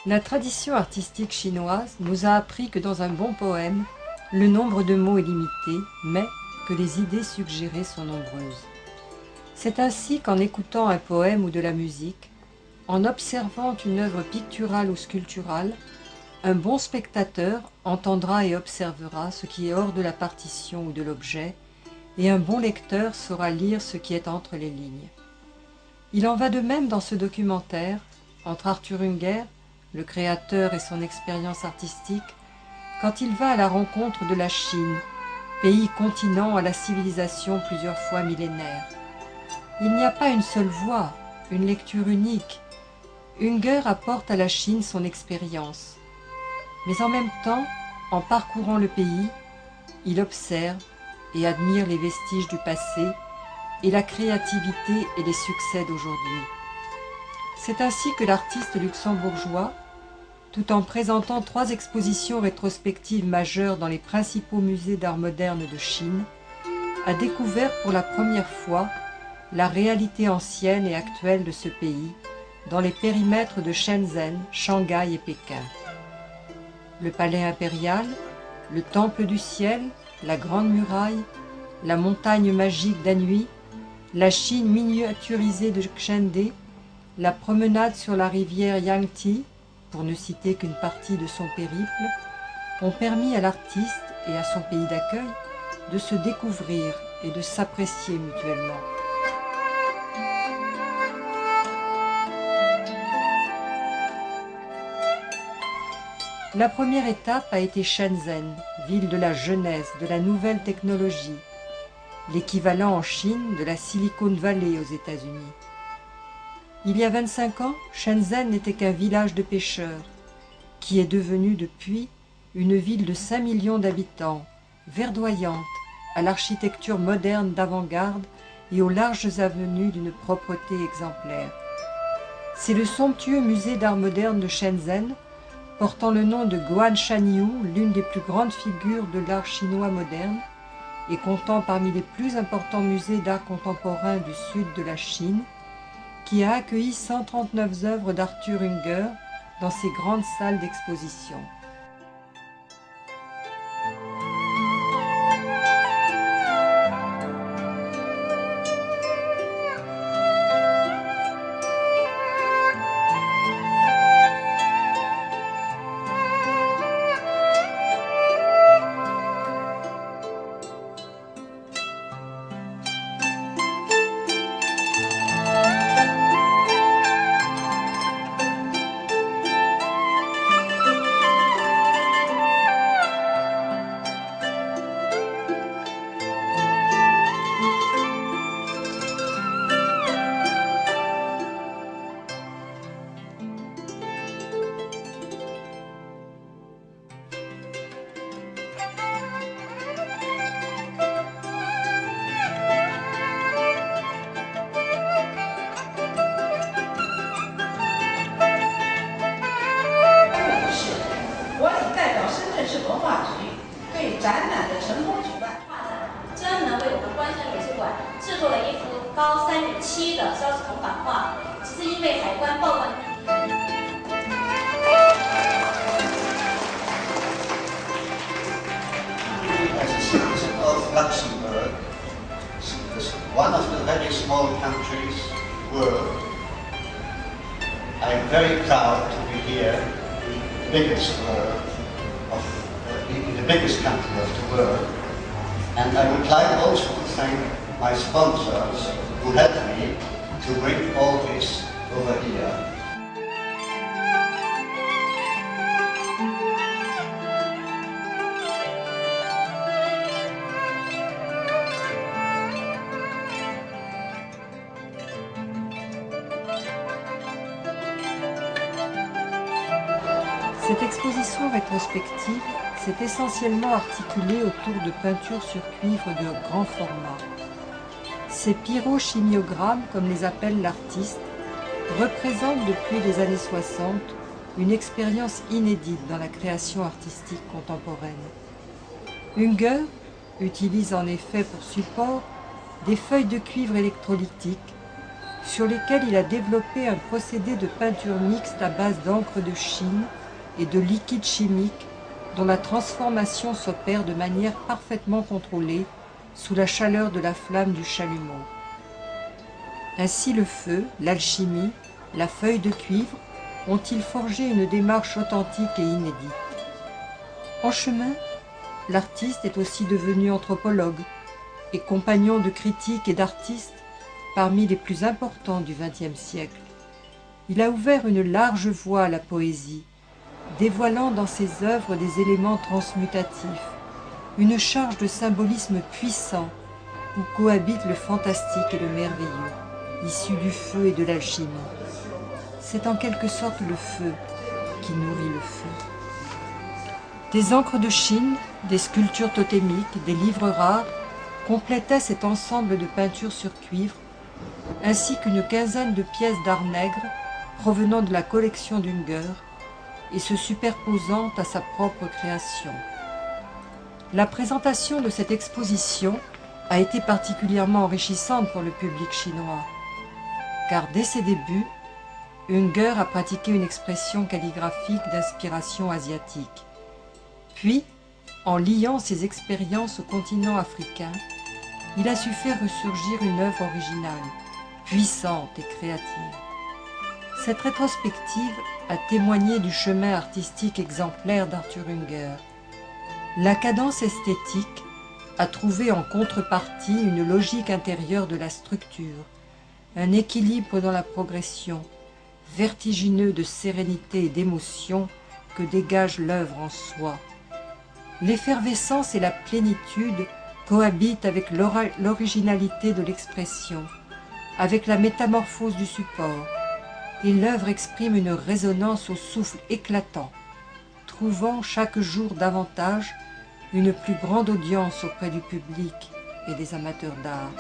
La tradition artistique chinoise nous a appris que dans un bon poème, le nombre de mots est limité, mais que les idées suggérées sont nombreuses. C'est ainsi qu'en écoutant un poème ou de la musique, en observant une œuvre picturale ou sculpturale, un bon spectateur entendra et observera ce qui est hors de la partition ou de l'objet, et un bon lecteur saura lire ce qui est entre les lignes. Il en va de même dans ce documentaire, entre Arthur Unger, le créateur et son expérience artistique, quand il va à la rencontre de la Chine, pays continent à la civilisation plusieurs fois millénaire. Il n'y a pas une seule voix, une lecture unique. Unger apporte à la Chine son expérience. Mais en même temps, en parcourant le pays, il observe et admire les vestiges du passé et la créativité et les succès d'aujourd'hui. C'est ainsi que l'artiste luxembourgeois, tout en présentant 3 expositions rétrospectives majeures dans les principaux musées d'art moderne de Chine, a découvert pour la première fois la réalité ancienne et actuelle de ce pays dans les périmètres de Shenzhen, Shanghai et Pékin. Le palais impérial, le temple du ciel, la grande muraille, la montagne magique d'Anhui, la Chine miniaturisée de Chengde, la promenade sur la rivière Yangtze, pour ne citer qu'une partie de son périple, ont permis à l'artiste et à son pays d'accueil de se découvrir et de s'apprécier mutuellement. La première étape a été Shenzhen, ville de la jeunesse, de la nouvelle technologie, l'équivalent en Chine de la Silicon Valley aux États-Unis. Il y a 25 ans, Shenzhen n'était qu'un village de pêcheurs, qui est devenu depuis une ville de 5 millions d'habitants, verdoyante, à l'architecture moderne d'avant-garde et aux larges avenues d'une propreté exemplaire. C'est le somptueux musée d'art moderne de Shenzhen, portant le nom de Guan Shanyu, l'une des plus grandes figures de l'art chinois moderne, et comptant parmi les plus importants musées d'art contemporain du sud de la Chine, qui a accueilli 139 œuvres d'Arthur Unger dans ses grandes salles d'exposition. Luxembourg, one of the very small countries in the world. I'm very proud to be here in the biggest in the biggest country of the world. And I would like also to thank my sponsors who helped me to bring all this over here. Cette exposition rétrospective s'est essentiellement articulée autour de peintures sur cuivre de grand format. Ces pyrochimiogrammes, comme les appelle l'artiste, représentent depuis les années 60 une expérience inédite dans la création artistique contemporaine. Unger utilise en effet pour support des feuilles de cuivre électrolytique, sur lesquels il a développé un procédé de peinture mixte à base d'encre de Chine et de liquide chimique dont la transformation s'opère de manière parfaitement contrôlée sous la chaleur de la flamme du chalumeau. Ainsi le feu, l'alchimie, la feuille de cuivre ont-ils forgé une démarche authentique et inédite. En chemin, l'artiste est aussi devenu anthropologue et compagnon de critiques et d'artistes parmi les plus importants du XXe siècle. Il a ouvert une large voie à la poésie, dévoilant dans ses œuvres des éléments transmutatifs, une charge de symbolisme puissant où cohabitent le fantastique et le merveilleux, issus du feu et de l'alchimie. C'est en quelque sorte le feu qui nourrit le feu. Des encres de Chine, des sculptures totémiques, des livres rares complétaient cet ensemble de peintures sur cuivre, ainsi qu'une quinzaine de pièces d'art nègre provenant de la collection d'Unger et se superposant à sa propre création. La présentation de cette exposition a été particulièrement enrichissante pour le public chinois, car dès ses débuts, Unger a pratiqué une expression calligraphique d'inspiration asiatique. Puis, en liant ses expériences au continent africain, il a su faire ressurgir une œuvre originale, puissante et créative. Cette rétrospective a témoigné du chemin artistique exemplaire d'Arthur Unger. La cadence esthétique a trouvé en contrepartie une logique intérieure de la structure, un équilibre dans la progression, vertigineux de sérénité et d'émotion que dégage l'œuvre en soi. L'effervescence et la plénitude cohabitent avec l'originalité de l'expression, avec la métamorphose du support, et l'œuvre exprime une résonance au souffle éclatant, trouvant chaque jour davantage une plus grande audience auprès du public et des amateurs d'art.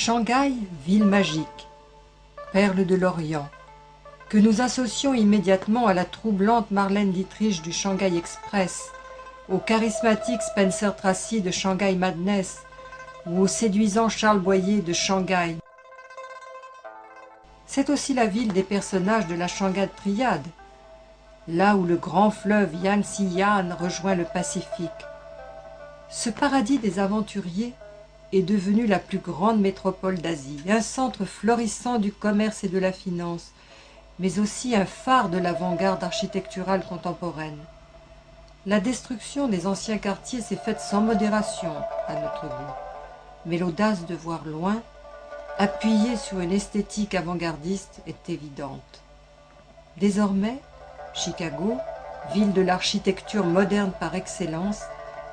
Shanghai, ville magique, perle de l'Orient, que nous associons immédiatement à la troublante Marlène Dietrich du Shanghai Express, au charismatique Spencer Tracy de Shanghai Madness ou au séduisant Charles Boyer de Shanghai. C'est aussi la ville des personnages de la Shanghai Triade, là où le grand fleuve Yangtze-Yan rejoint le Pacifique. Ce paradis des aventuriers est devenu la plus grande métropole d'Asie, un centre florissant du commerce et de la finance, mais aussi un phare de l'avant-garde architecturale contemporaine. La destruction des anciens quartiers s'est faite sans modération, à notre goût, mais l'audace de voir loin, appuyée sur une esthétique avant-gardiste, est évidente. Désormais, Chicago, ville de l'architecture moderne par excellence,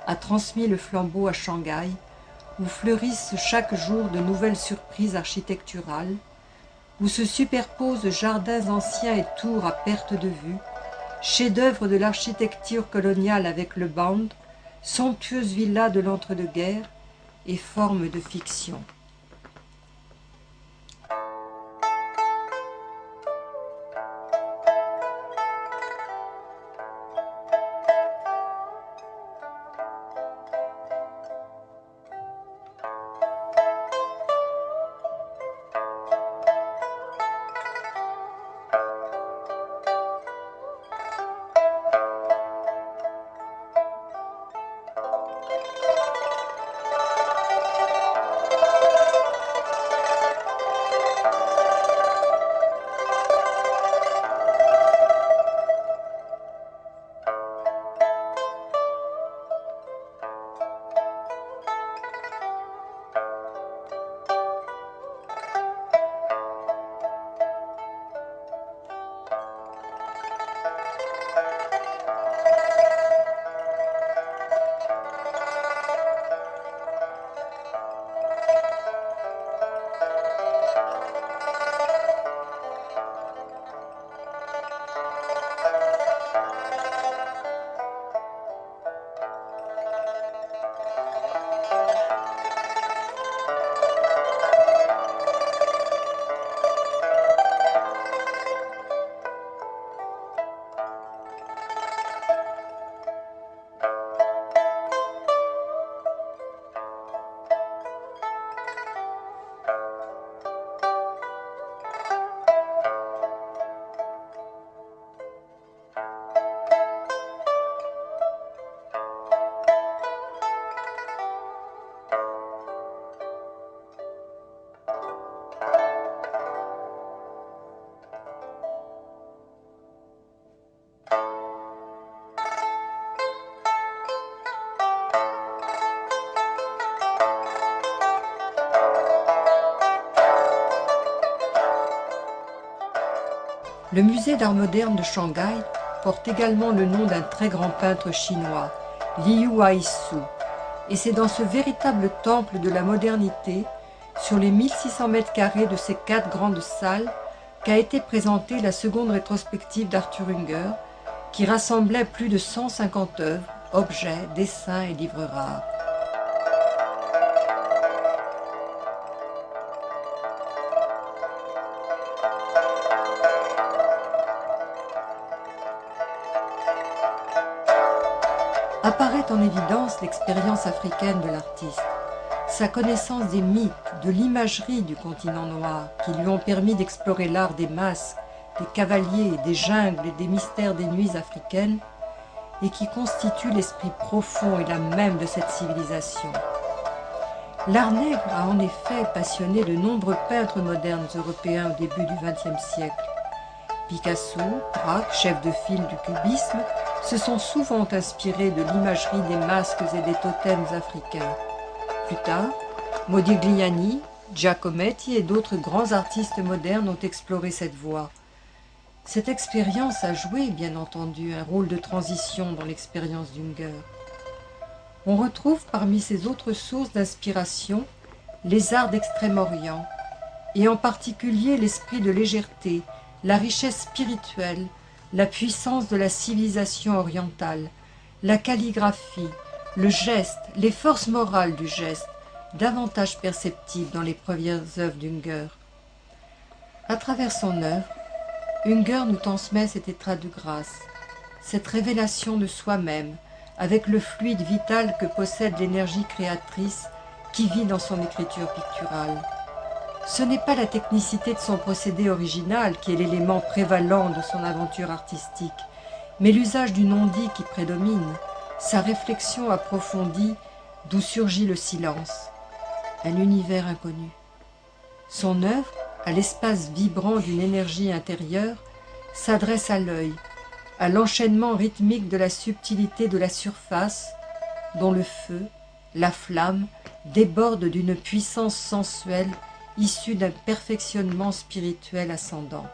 a transmis le flambeau à Shanghai, où fleurissent chaque jour de nouvelles surprises architecturales, où se superposent jardins anciens et tours à perte de vue, chefs-d'œuvre de l'architecture coloniale avec le Bund, somptueuses villas de l'entre-deux-guerres et formes de fiction. Le musée d'art moderne de Shanghai porte également le nom d'un très grand peintre chinois, Liu Haisu, et c'est dans ce véritable temple de la modernité, sur les 1600 mètres carrés de ces 4 grandes salles, qu'a été présentée la seconde rétrospective d'Arthur Unger, qui rassemblait plus de 150 œuvres, objets, dessins et livres rares. Apparaît en évidence l'expérience africaine de l'artiste, sa connaissance des mythes, de l'imagerie du continent noir, qui lui ont permis d'explorer l'art des masques, des cavaliers, des jungles et des mystères des nuits africaines, et qui constitue l'esprit profond et l'âme même de cette civilisation. L'art nègre a en effet passionné de nombreux peintres modernes européens au début du XXe siècle. Picasso, Braque, chef de file du cubisme, se sont souvent inspirés de l'imagerie des masques et des totems africains. Plus tard, Modigliani, Giacometti et d'autres grands artistes modernes ont exploré cette voie. Cette expérience a joué, bien entendu, un rôle de transition dans l'expérience d'Unger. On retrouve parmi ces autres sources d'inspiration les arts d'Extrême-Orient, et en particulier l'esprit de légèreté, la richesse spirituelle, la puissance de la civilisation orientale, la calligraphie, le geste, les forces morales du geste, davantage perceptibles dans les premières œuvres d'Unger. À travers son œuvre, Unger nous transmet cet état de grâce, cette révélation de soi-même, avec le fluide vital que possède l'énergie créatrice qui vit dans son écriture picturale. Ce n'est pas la technicité de son procédé original qui est l'élément prévalant de son aventure artistique, mais l'usage du non-dit qui prédomine, sa réflexion approfondie d'où surgit le silence, un univers inconnu. Son œuvre, à l'espace vibrant d'une énergie intérieure, s'adresse à l'œil, à l'enchaînement rythmique de la subtilité de la surface, dont le feu, la flamme, débordent d'une puissance sensuelle issue d'un perfectionnement spirituel ascendant.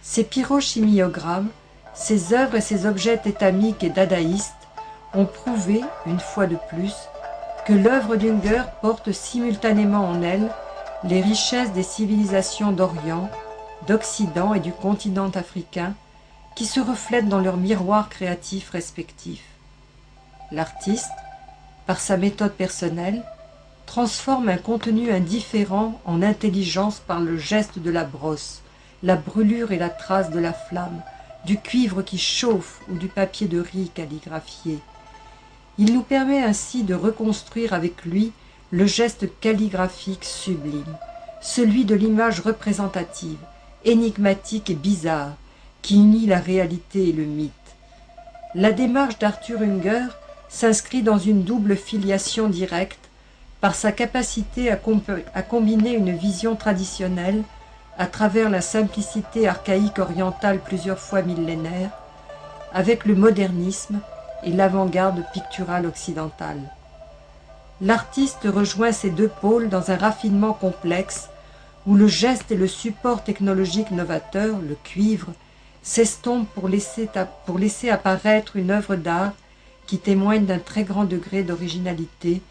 Ces pyrochimiogrammes, ces œuvres et ces objets tétamiques et dadaïstes ont prouvé, une fois de plus, que l'œuvre d'Unger porte simultanément en elle les richesses des civilisations d'Orient, d'Occident et du continent africain qui se reflètent dans leurs miroirs créatifs respectifs. L'artiste, par sa méthode personnelle, transforme un contenu indifférent en intelligence par le geste de la brosse, la brûlure et la trace de la flamme, du cuivre qui chauffe ou du papier de riz calligraphié. Il nous permet ainsi de reconstruire avec lui le geste calligraphique sublime, celui de l'image représentative, énigmatique et bizarre, qui unit la réalité et le mythe. La démarche d'Arthur Unger s'inscrit dans une double filiation directe par sa capacité à combiner une vision traditionnelle à travers la simplicité archaïque orientale plusieurs fois millénaire, avec le modernisme et l'avant-garde picturale occidentale. L'artiste rejoint ces deux pôles dans un raffinement complexe où le geste et le support technologique novateur, le cuivre, s'estompent pour laisser apparaître une œuvre d'art qui témoigne d'un très grand degré d'originalité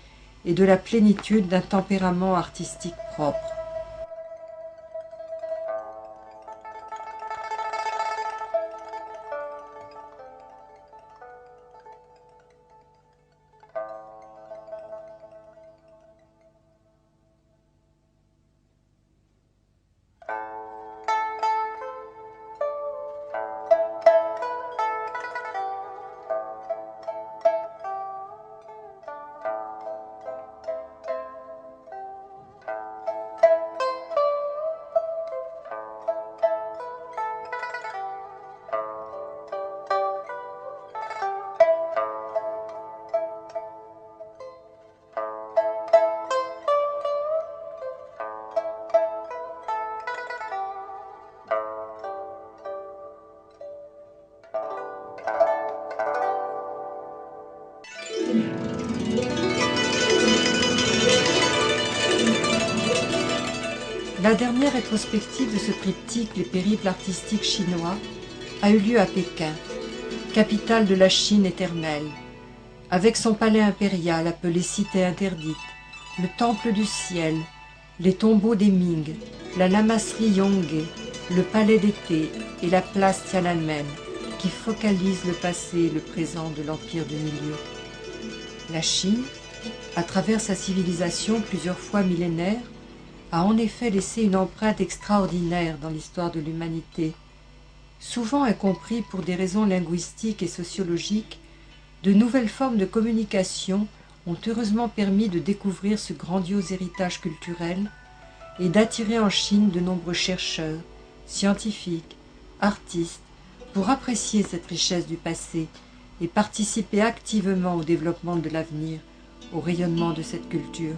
et de la plénitude d'un tempérament artistique propre. La dernière rétrospective de ce triptyque Les périples artistiques chinois a eu lieu à Pékin, capitale de la Chine éternelle, avec son palais impérial appelé Cité interdite, le temple du ciel, les tombeaux des Ming, la lamasserie Yonghe, le palais d'été et la place Tiananmen, qui focalisent le passé et le présent de l'Empire du Milieu. La Chine, à travers sa civilisation plusieurs fois millénaire, a en effet laissé une empreinte extraordinaire dans l'histoire de l'humanité. Souvent incompris pour des raisons linguistiques et sociologiques, de nouvelles formes de communication ont heureusement permis de découvrir ce grandiose héritage culturel et d'attirer en Chine de nombreux chercheurs, scientifiques, artistes, pour apprécier cette richesse du passé et participer activement au développement de l'avenir, au rayonnement de cette culture.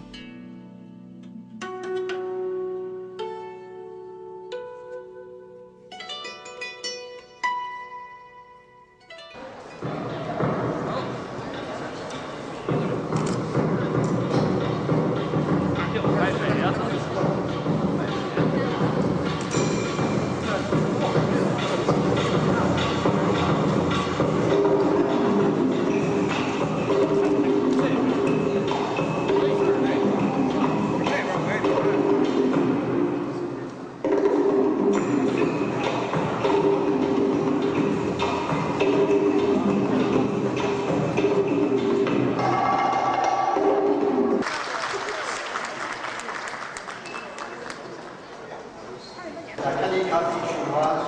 La calligraphie chinoise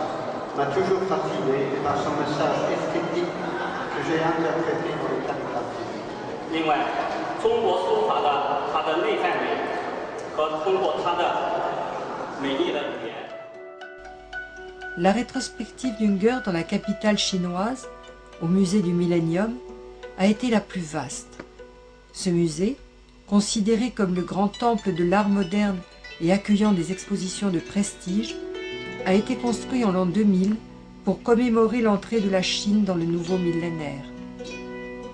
m'a toujours fasciné par son message esthétique que j'ai interprété dans les calligraphies. 另外，中国书法的它的内在美和通过它的美丽的语言。 La rétrospective d'Unger dans la capitale chinoise, au musée du Millénium, a été la plus vaste. Ce musée, considéré comme le grand temple de l'art moderne et accueillant des expositions de prestige, a été construit en l'an 2000 pour commémorer l'entrée de la Chine dans le nouveau millénaire.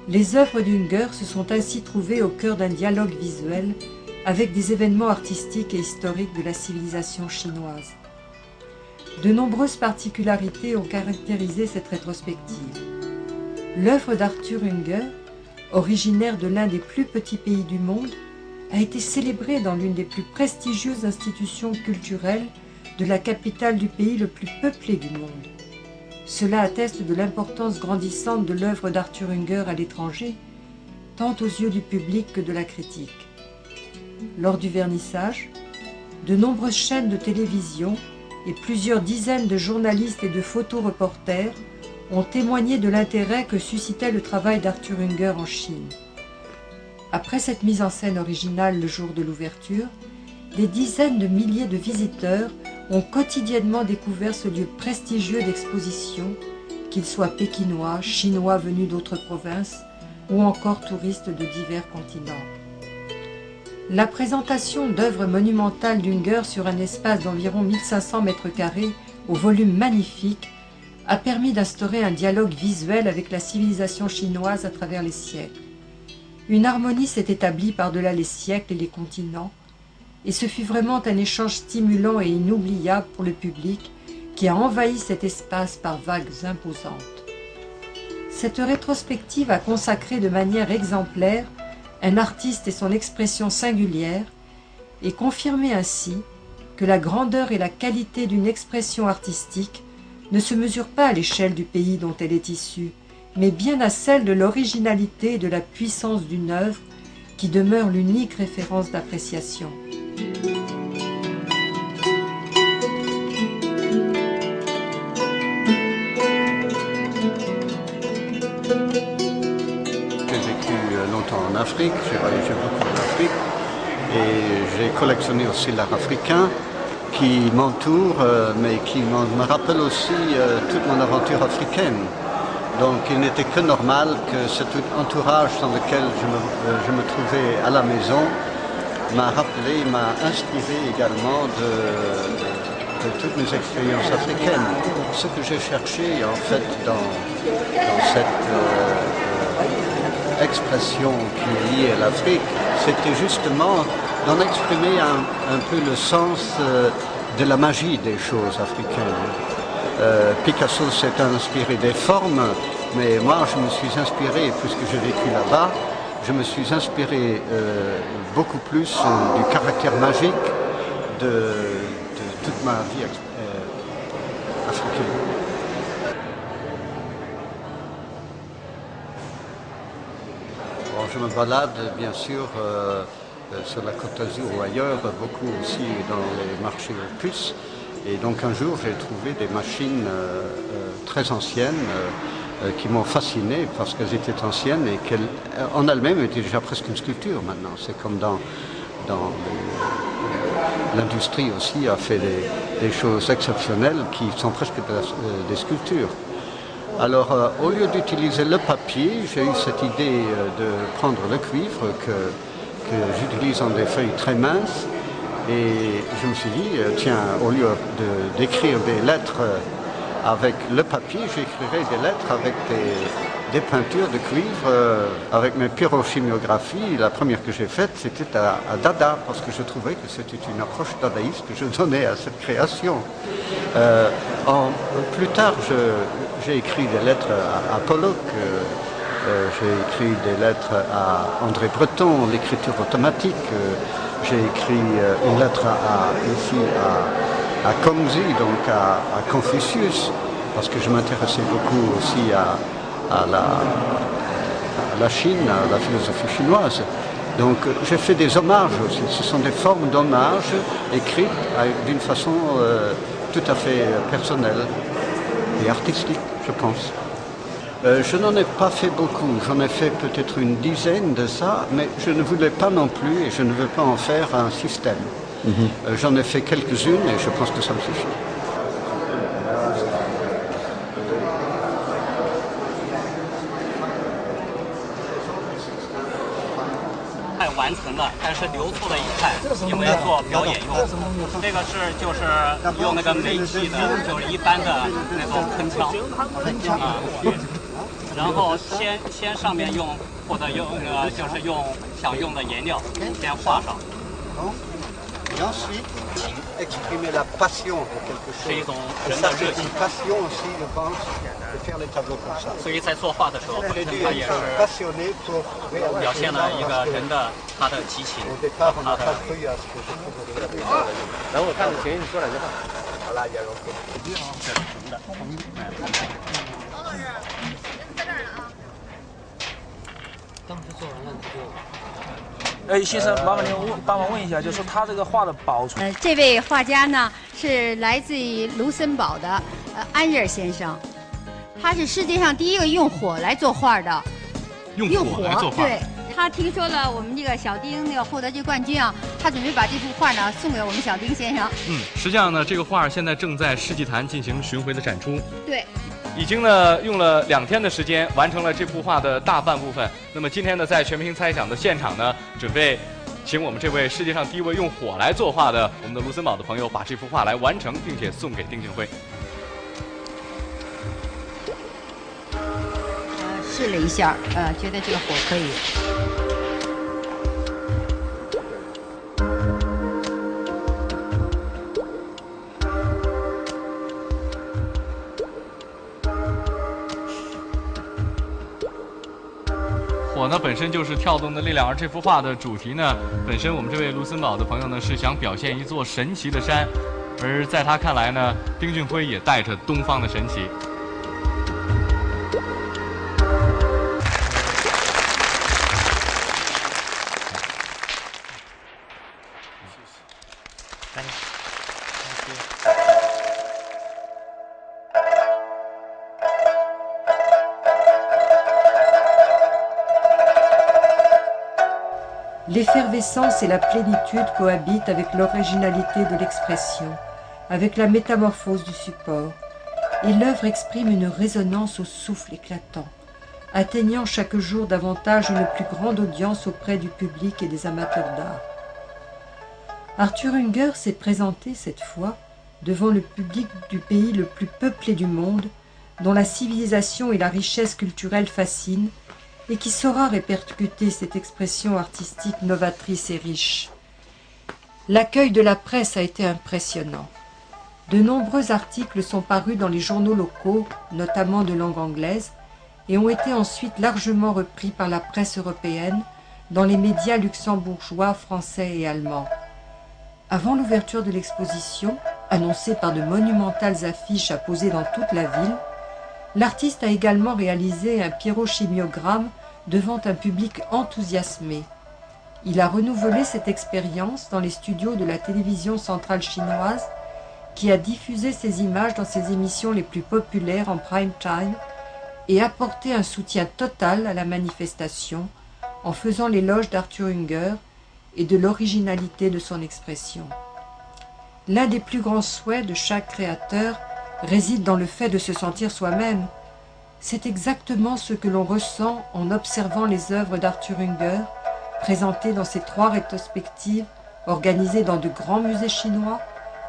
Les œuvres d'Unger se sont ainsi trouvées au cœur d'un dialogue visuel avec des événements artistiques et historiques de la civilisation chinoise. De nombreuses particularités ont caractérisé cette rétrospective. L'œuvre d'Arthur Unger, originaire de l'un des plus petits pays du monde, a été célébrée dans l'une des plus prestigieuses institutions culturelles de la capitale du pays le plus peuplé du monde. Cela atteste de l'importance grandissante de l'œuvre d'Arthur Unger à l'étranger, tant aux yeux du public que de la critique. Lors du vernissage, de nombreuses chaînes de télévision et plusieurs dizaines de journalistes et de photoreporters ont témoigné de l'intérêt que suscitait le travail d'Arthur Unger en Chine. Après cette mise en scène originale le jour de l'ouverture, des dizaines de milliers de visiteurs ont quotidiennement découvert ce lieu prestigieux d'exposition, qu'ils soient pékinois, chinois venus d'autres provinces ou encore touristes de divers continents. La présentation d'œuvres monumentales d'Unger sur un espace d'environ 1500 m² au volume magnifique a permis d'instaurer un dialogue visuel avec la civilisation chinoise à travers les siècles. Une harmonie s'est établie par-delà les siècles et les continents, et ce fut vraiment un échange stimulant et inoubliable pour le public qui a envahi cet espace par vagues imposantes. Cette rétrospective a consacré de manière exemplaire un artiste et son expression singulière, et confirmé ainsi que la grandeur et la qualité d'une expression artistique ne se mesurent pas à l'échelle du pays dont elle est issue, mais bien à celle de l'originalité et de la puissance d'une œuvre qui demeure l'unique référence d'appréciation. J'ai vécu longtemps en Afrique, j'ai voyagé beaucoup en Afrique et j'ai collectionné aussi l'art africain qui m'entoure, mais qui me rappelle aussi toute mon aventure africaine. Donc il n'était que normal que cet entourage dans lequel je me trouvais à la maison m'a rappelé, m'a inspiré également de toutes mes expériences africaines. Ce que j'ai cherché en fait dans cette expression qui est liée à l'Afrique, c'était justement d'en exprimer un peu le sens de la magie des choses africaines. Picasso s'est inspiré des formes, mais moi je me suis inspiré, puisque j'ai vécu là-bas, je me suis inspiré beaucoup plus du caractère magique de toute ma vie africaine. Bon, je me balade bien sûr sur la Côte d'Azur ou ailleurs, beaucoup aussi dans les marchés aux puces. Et donc un jour j'ai trouvé des machines très anciennes qui m'ont fasciné parce qu'elles étaient anciennes et qu'elles en elles-mêmes étaient déjà presque une sculpture maintenant. C'est comme dans l'industrie aussi a fait des choses exceptionnelles qui sont presque des sculptures. Alors au lieu d'utiliser le papier, j'ai eu cette idée de prendre le cuivre que j'utilise en des feuilles très minces. Et je me suis dit, tiens, au lieu d'écrire des lettres avec le papier, j'écrirai des lettres avec des peintures de cuivre, avec mes pyrochimiographies. La première que j'ai faite, c'était à Dada, parce que je trouvais que c'était une approche dadaïste que je donnais à cette création. Plus tard, j'ai écrit des lettres à Pollock, j'ai écrit des lettres à André Breton, l'écriture automatique. J'ai écrit une lettre ici à Kongzi, donc à Confucius, parce que je m'intéressais beaucoup aussi à la Chine, à la philosophie chinoise. Donc j'ai fait des hommages aussi. Ce sont des formes d'hommage écrites d'une façon tout à fait personnelle et artistique, je pense. Je n'en ai pas fait beaucoup, j'en ai fait peut-être une dizaine de ça, mais je ne voulais pas non plus et je ne veux pas en faire un système. J'en ai fait quelques-unes et je pense que ça me suffit. 完成的，但是留出了一块，因为做表演用。这个就是用那个煤气的，就是一般的那种喷枪啊。然后先上面用或者用就是用想用的颜料先画上。Et ensuite, exprimer la passion de quelque chose. 是一种人的热情。passion aussi, je pense, de faire les tableaux comme ça. 所以在作画的时候，本身它也是表现了一个人的他的激情。他的。等我看着行，你说两句话。好了，也 OK。这是纯的。当时做完了你就。 先生，麻烦您帮忙问一下，就是说他这个画的保存。这位画家呢是来自于卢森堡的安日尔先生，他是世界上第一个用火来作画的。用火来作画。对，他听说了我们这个小丁那个获得这冠军啊，他准备把这幅画呢送给我们小丁先生。实际上呢，这个画现在正在世纪坛进行巡回的展出。对。 已经呢用了2天的时间完成了这幅画的大半部分。那么今天呢，在全民猜想的现场呢，准备请我们这位世界上第一位用火来作画的我们的卢森堡的朋友，把这幅画来完成，并且送给丁俊晖。试了一下，觉得这个火可以。 火呢本身就是跳动的力量，而这幅画的主题呢，本身我们这位卢森堡的朋友呢是想表现一座神奇的山，而在他看来呢，丁俊晖也带着东方的神奇。L'effervescence et la plénitude cohabitent avec l'originalité de l'expression, avec la métamorphose du support, et l'œuvre exprime une résonance au souffle éclatant, atteignant chaque jour davantage une plus grande audience auprès du public et des amateurs d'art. Arthur Unger s'est présenté cette fois devant le public du pays le plus peuplé du monde, dont la civilisation et la richesse culturelle fascinent, et qui saura répercuter cette expression artistique novatrice et riche. L'accueil de la presse a été impressionnant. De nombreux articles sont parus dans les journaux locaux, notamment de langue anglaise, et ont été ensuite largement repris par la presse européenne dans les médias luxembourgeois, français et allemands. Avant l'ouverture de l'exposition, annoncée par de monumentales affiches à poser dans toute la ville, l'artiste a également réalisé un pyrochimiogramme devant un public enthousiasmé. Il a renouvelé cette expérience dans les studios de la télévision centrale chinoise qui a diffusé ces images dans ses émissions les plus populaires en prime time et apporté un soutien total à la manifestation en faisant l'éloge d'Arthur Unger et de l'originalité de son expression. L'un des plus grands souhaits de chaque créateur réside dans le fait de se sentir soi-même. C'est exactement ce que l'on ressent en observant les œuvres d'Arthur Unger, présentées dans ces 3 rétrospectives organisées dans de grands musées chinois,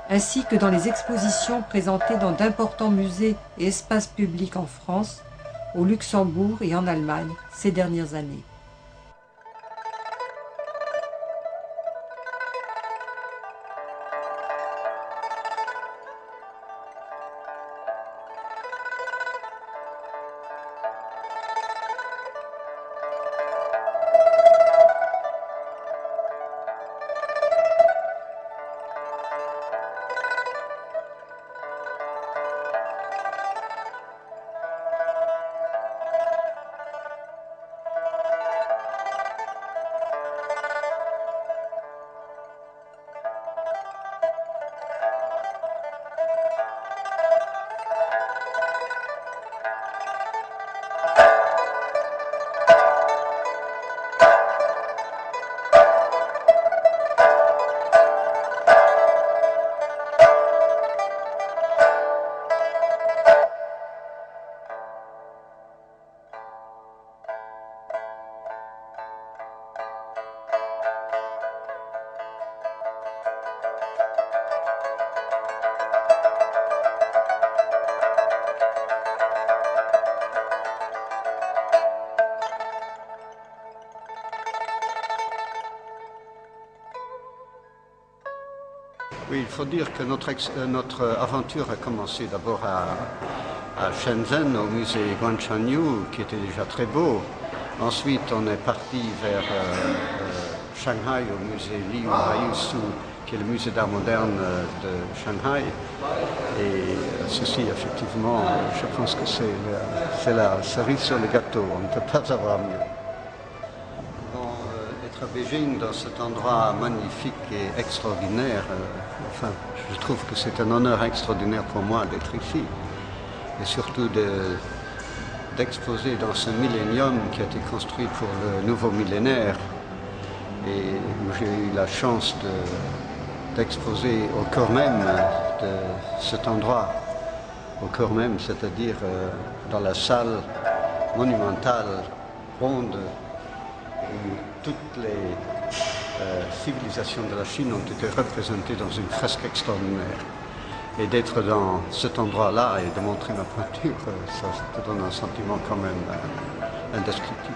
ainsi que dans les expositions présentées dans d'importants musées et espaces publics en France, au Luxembourg et en Allemagne ces dernières années. Oui, il faut dire que notre aventure a commencé d'abord à Shenzhen, au musée Guanshanyu, qui était déjà très beau. Ensuite, on est parti vers Shanghai, au musée Liu Haiyu, qui est le musée d'art moderne de Shanghai. Et ceci, effectivement, je pense que c'est la cerise sur le gâteau, on ne peut pas avoir mieux. Être à Beijing, dans cet endroit magnifique et extraordinaire, enfin, je trouve que c'est un honneur extraordinaire pour moi d'être ici. Et surtout d'exposer dans ce millénium qui a été construit pour le nouveau millénaire. Et où j'ai eu la chance d'exposer au cœur même de cet endroit, au cœur même, c'est-à-dire dans la salle monumentale, ronde, où toutes les civilisations de la Chine ont été représentées dans une fresque extraordinaire. Et d'être dans cet endroit-là et de montrer ma peinture, ça te donne un sentiment quand même indescriptible.